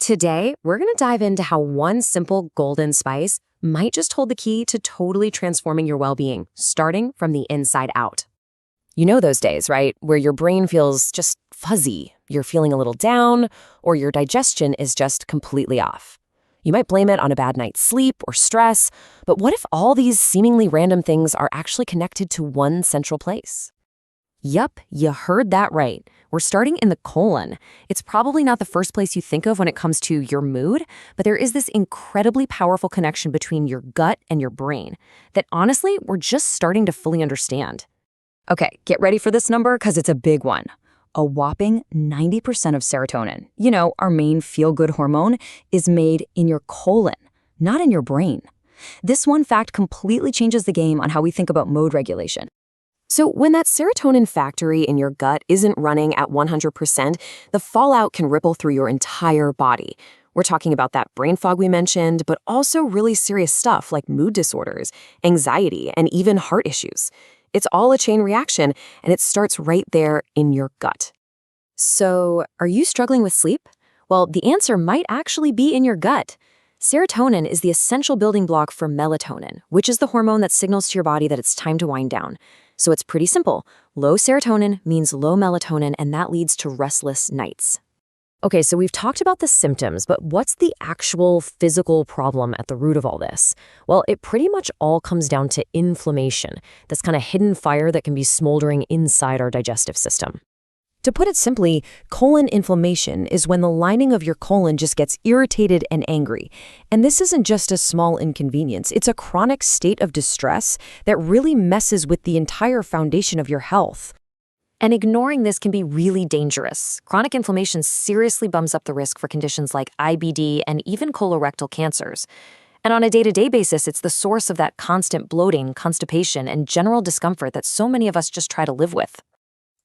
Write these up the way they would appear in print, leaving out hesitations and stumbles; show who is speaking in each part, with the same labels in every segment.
Speaker 1: Today, we're going to dive into how one simple golden spice might just hold the key to totally transforming your well-being, starting from the inside out. You know those days, right, where your brain feels just fuzzy, you're feeling a little down, or your digestion is just completely off. You might blame it on a bad night's sleep or stress, but what if all these seemingly random things are actually connected to one central place? Yup, you heard that right. We're starting in the colon. It's probably not the first place you think of when it comes to your mood, but there is this incredibly powerful connection between your gut and your brain that honestly, we're just starting to fully understand. Okay, get ready for this number because it's a big one. A whopping 90% of serotonin, our main feel-good hormone, is made in your colon, not in your brain. This one fact completely changes the game on how we think about mood regulation. So when that serotonin factory in your gut isn't running at 100%, the fallout can ripple through your entire body. We're talking about that brain fog we mentioned, but also really serious stuff like mood disorders, anxiety, and even heart issues. It's all a chain reaction, and it starts right there in your gut. So, are you struggling with sleep? Well, the answer might actually be in your gut. Serotonin is the essential building block for melatonin, which is the hormone that signals to your body that it's time to wind down. So it's pretty simple. Low serotonin means low melatonin, and that leads to restless nights. Okay, so we've talked about the symptoms, but what's the actual physical problem at the root of all this? Well, it pretty much all comes down to inflammation, this kind of hidden fire that can be smoldering inside our digestive system. To put it simply, colon inflammation is when the lining of your colon just gets irritated and angry. And this isn't just a small inconvenience, it's a chronic state of distress that really messes with the entire foundation of your health. And ignoring this can be really dangerous. Chronic inflammation seriously bumps up the risk for conditions like IBD and even colorectal cancers. And on a day-to-day basis, it's the source of that constant bloating, constipation, and general discomfort that so many of us just try to live with.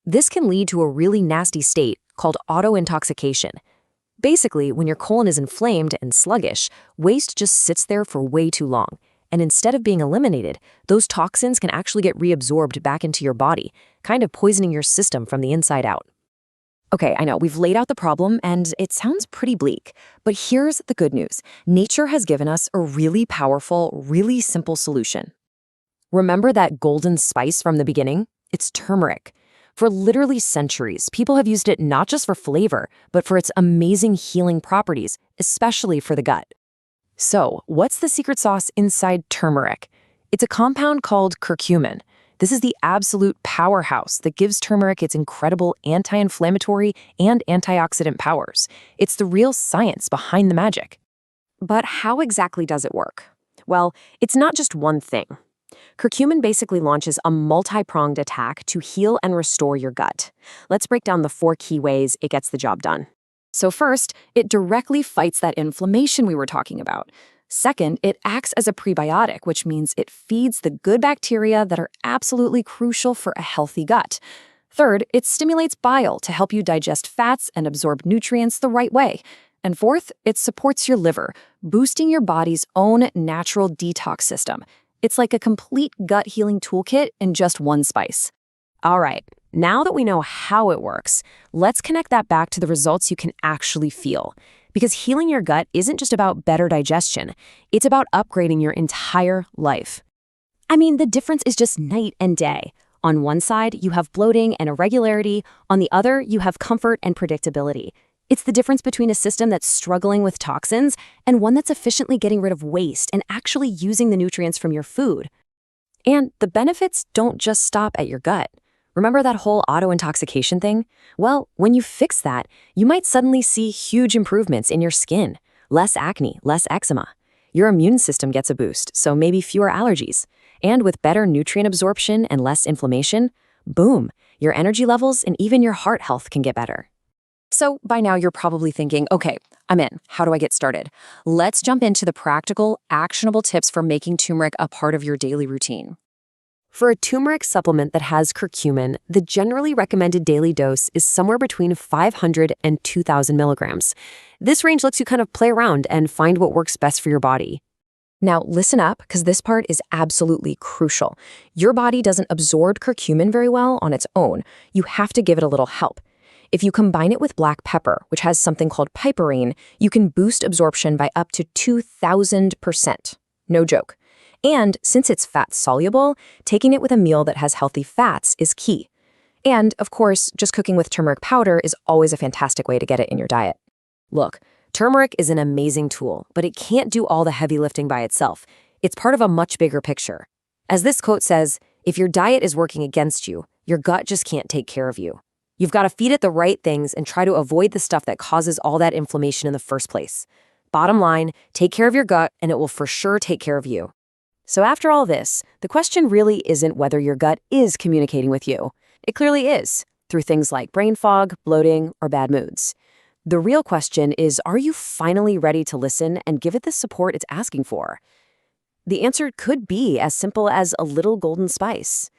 Speaker 1: This can lead to a really nasty state called auto-intoxication. Basically, when your colon is inflamed and sluggish, waste just sits there for way too long. And instead of being eliminated, those toxins can actually get reabsorbed back into your body, kind of poisoning your system from the inside out. Okay, I know, we've laid out the problem, and it sounds pretty bleak. But here's the good news. Nature has given us a really powerful, really simple solution. Remember that golden spice from the beginning? It's turmeric. For literally centuries, people have used it not just for flavor, but for its amazing healing properties, especially for the gut. So, what's the secret sauce inside turmeric? It's a compound called curcumin. This is the absolute powerhouse that gives turmeric its incredible anti-inflammatory and antioxidant powers. It's the real science behind the magic. But how exactly does it work? Well, it's not just one thing. Curcumin basically launches a multi-pronged attack to heal and restore your gut. Let's break down the 4 key ways it gets the job done. So first, it directly fights that inflammation we were talking about. Second, it acts as a prebiotic, which means it feeds the good bacteria that are absolutely crucial for a healthy gut. Third, it stimulates bile to help you digest fats and absorb nutrients the right way. And fourth, it supports your liver, boosting your body's own natural detox system. It's like a complete gut healing toolkit in just one spice. All right, now that we know how it works, let's connect that back to the results you can actually feel. Because healing your gut isn't just about better digestion, it's about upgrading your entire life. I mean, the difference is just night and day. On one side, you have bloating and irregularity. On the other, you have comfort and predictability. It's the difference between a system that's struggling with toxins and one that's efficiently getting rid of waste and actually using the nutrients from your food. And the benefits don't just stop at your gut. Remember that whole auto-intoxication thing? Well, when you fix that, you might suddenly see huge improvements in your skin. Less acne, less eczema. Your immune system gets a boost, so maybe fewer allergies. And with better nutrient absorption and less inflammation, boom, your energy levels and even your heart health can get better. So by now you're probably thinking, okay, I'm in. How do I get started? Let's jump into the practical, actionable tips for making turmeric a part of your daily routine. For a turmeric supplement that has curcumin, the generally recommended daily dose is somewhere between 500 and 2,000 milligrams. This range lets you kind of play around and find what works best for your body. Now listen up, because this part is absolutely crucial. Your body doesn't absorb curcumin very well on its own. You have to give it a little help. If you combine it with black pepper, which has something called piperine, you can boost absorption by up to 2,000%. No joke. And since it's fat-soluble, taking it with a meal that has healthy fats is key. And, of course, just cooking with turmeric powder is always a fantastic way to get it in your diet. Look, turmeric is an amazing tool, but it can't do all the heavy lifting by itself. It's part of a much bigger picture. As this quote says, if your diet is working against you, your gut just can't take care of you. You've got to feed it the right things and try to avoid the stuff that causes all that inflammation in the first place. Bottom line, take care of your gut and it will for sure take care of you. So after all this, the question really isn't whether your gut is communicating with you. It clearly is, through things like brain fog, bloating, or bad moods. The real question is, are you finally ready to listen and give it the support it's asking for? The answer could be as simple as a little golden spice.